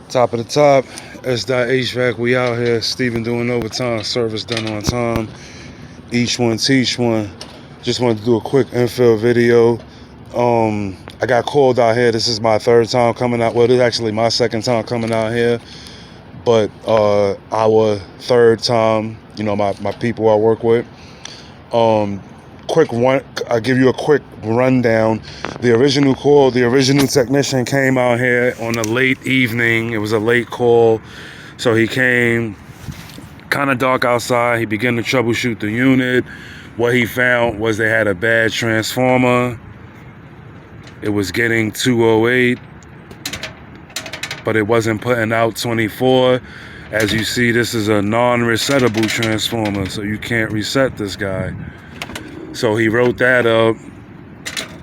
Top of the top, hvac. We out here. Steven doing overtime. Service done on time. Each one teach one. Just wanted to do a quick infill video. I got called out here. This is my third time coming out. Well, this is actually my second time coming out here. But our third time, my people I work with. Quick one. I'll give you a quick rundown. The original technician came out here on a late evening. It was a late call. So he came, kind of dark outside. He began to troubleshoot the unit. What he found was they had a bad transformer. It was getting 208, but it wasn't putting out 24. As you see, this is a non-resetable transformer, so you can't reset this guy. So he wrote that up,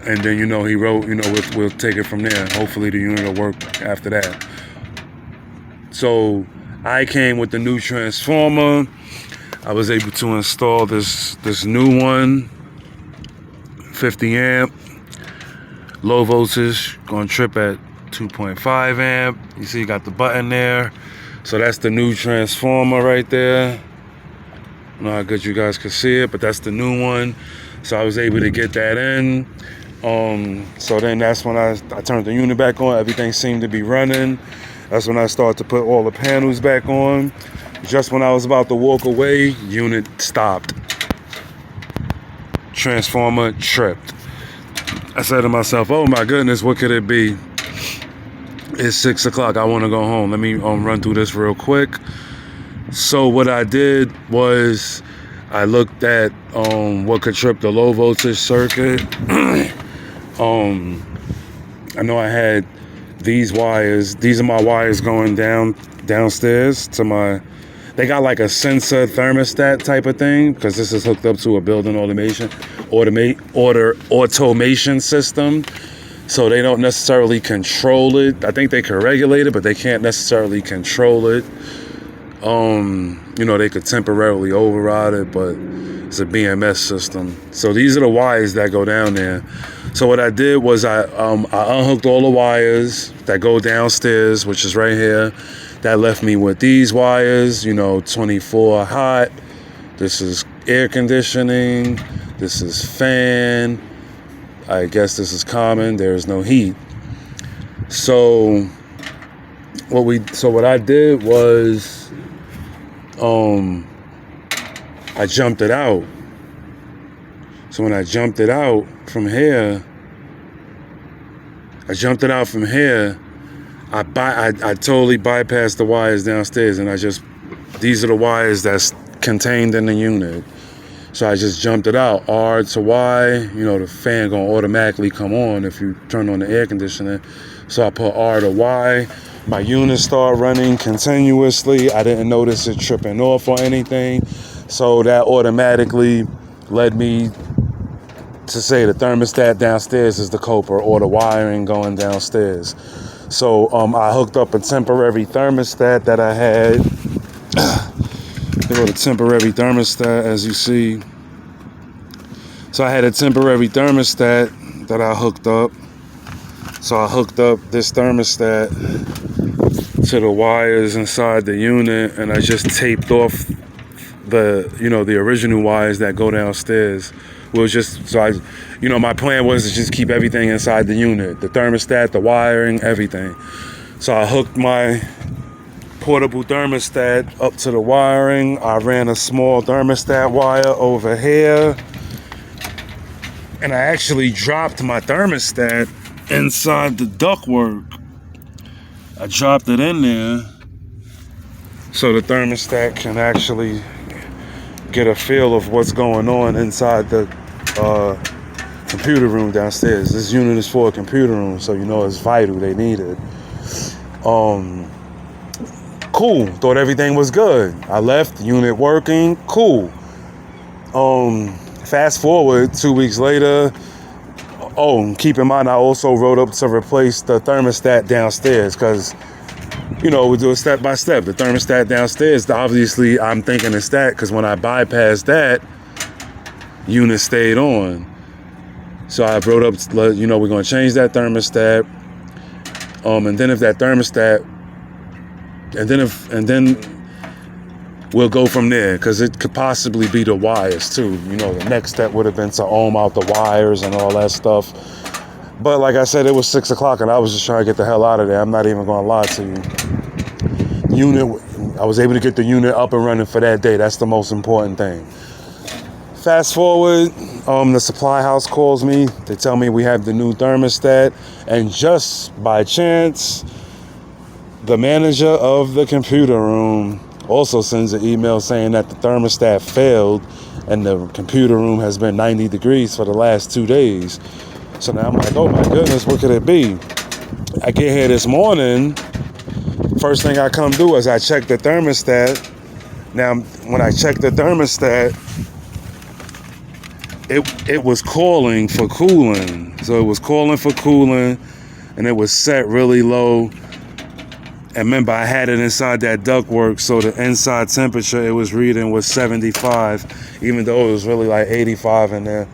and then, he wrote, we'll take it from there. Hopefully the unit will work after that. So I came with the new transformer. I was able to install this new one, 50 amp, low voltage, going to trip at 2.5 amp. You see, you got the button there. So that's the new transformer right there. I don't know how good you guys can see it, but that's the new one. So I was able to get that in. So then that's when I turned the unit back on. Everything seemed to be running. That's when I started to put all the panels back on. Just when I was about to walk away, unit stopped. Transformer tripped. I said to myself, oh my goodness, what could it be? It's 6 o'clock. I want to go home. Let me run through this real quick. So what I did was I looked at what could trip the low voltage circuit. I know I had these wires. These are my wires going downstairs to my. They got like a sensor thermostat type of thing, because this is hooked up to a building automation system. So they don't necessarily control it. I think they can regulate it, but they can't necessarily control it. They could temporarily override it, but it's a BMS system. So these are the wires that go down there. So what I did was I unhooked all the wires that go downstairs, which is right here. That left me with these wires, 24 hot. This is air conditioning. This is fan. I guess this is common. There's no heat. So what I did was I jumped it out. So when I jumped it out from here, I totally bypassed the wires downstairs, and these are the wires that's contained in the unit. So I just jumped it out, R to Y. The fan gonna automatically come on if you turn on the air conditioner. So I put R to Y. My unit started running continuously. I didn't notice it tripping off or anything. So that automatically led me to say the thermostat downstairs is the culprit, or the wiring going downstairs. So I hooked up a temporary thermostat that I had. The temporary thermostat, as you see. So I had a temporary thermostat that I hooked up. So I hooked up this thermostat to the wires inside the unit, and I just taped off the original wires that go downstairs. My plan was to just keep everything inside the unit, the thermostat, the wiring, everything. So I hooked my portable thermostat up to the wiring. I ran a small thermostat wire over here, and I actually dropped my thermostat inside the ductwork. I dropped it in there so the thermostat can actually get a feel of what's going on inside the computer room downstairs. This unit is for a computer room, so it's vital. They need it. Cool. Thought everything was good. I left, unit working. Cool. Fast forward 2 weeks later. Keep in mind, I also wrote up to replace the thermostat downstairs, because, we do it step by step. The thermostat downstairs, obviously, I'm thinking it's that, because when I bypassed that, unit stayed on. So I wrote up, we're going to change that thermostat. And then if that thermostat then we'll go from there, because it could possibly be the wires too. You know, the next step would have been to ohm out the wires and all that stuff. But like I said, it was 6 o'clock and I was just trying to get the hell out of there. I'm not even gonna lie to you. I was able to get the unit up and running for that day. That's the most important thing. Fast forward, the supply house calls me. They tell me we have the new thermostat, and just by chance, the manager of the computer room also sends an email saying that the thermostat failed and the computer room has been 90 degrees for the last 2 days. So now I'm like, oh my goodness, what could it be? I get here this morning. First thing I come do is I check the thermostat. Now, when I check the thermostat, it was calling for cooling. So it was calling for cooling, and it was set really low. And remember, I had it inside that ductwork, so the inside temperature it was reading was 75, even though it was really like 85 in there.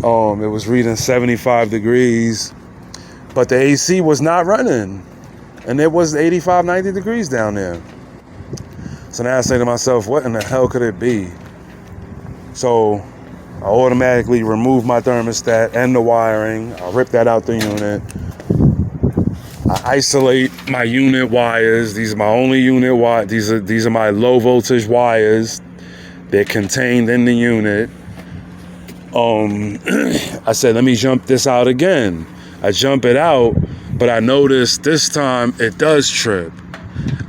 It was reading 75 degrees, but the AC was not running, and it was 85, 90 degrees down there. So now I say to myself, what in the hell could it be? So I automatically remove my thermostat and the wiring. I rip that out the unit. I isolate my unit wires. These are my only unit wires. These are my low voltage wires. They're contained in the unit. I said, let me jump this out again. I jump it out, but I noticed this time it does trip.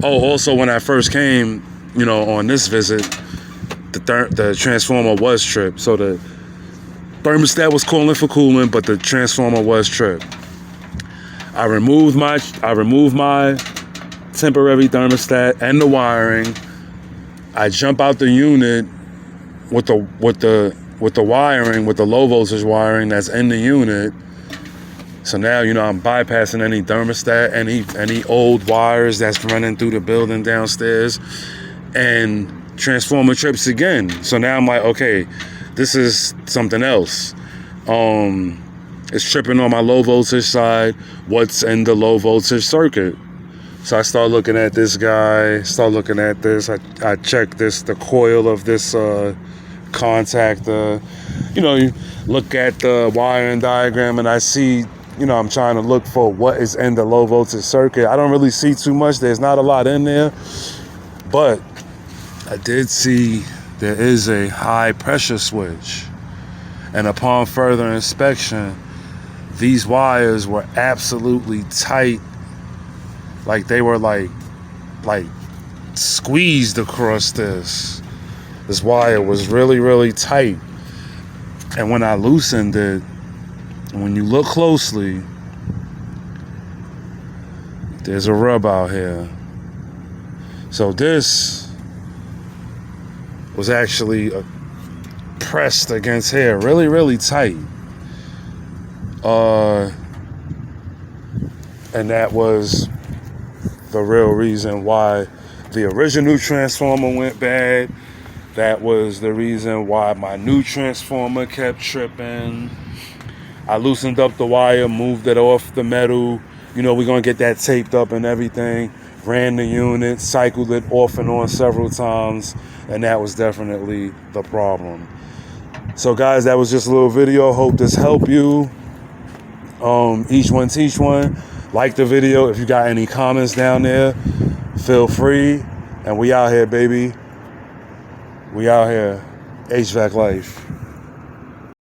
Oh, also when I first came, on this visit, the transformer was tripped. So the thermostat was calling for cooling, but the transformer was tripped. I removed my temporary thermostat and the wiring. I jump out the unit with the wiring, with the low voltage wiring that's in the unit. So now, I'm bypassing any thermostat, any old wires that's running through the building downstairs, and transformer trips again. So now I'm like, okay, this is something else. It's tripping on my low voltage side. What's in the low voltage circuit? So I start looking at this guy, I check the coil of this contactor. You look at the wiring diagram, and I see, I'm trying to look for what is in the low voltage circuit. I don't really see too much. There's not a lot in there, but I did see there is a high pressure switch. And upon further inspection, these wires were absolutely tight. Like they were like squeezed across this. This wire was really, really tight. And when I loosened it, when you look closely, there's a rub out here. So this was actually pressed against here, really, really tight. And that was the real reason why the original transformer went bad. That was the reason why my new transformer kept tripping. I loosened up the wire, moved it off the metal. We're going to get that taped up and everything. Ran the unit, cycled it off and on several times, and that was definitely the problem. So guys, that was just a little video. Hope this helped you. Each one teach one. Like the video. If you got any comments down there, feel free. And we out here, baby. We out here. HVAC life.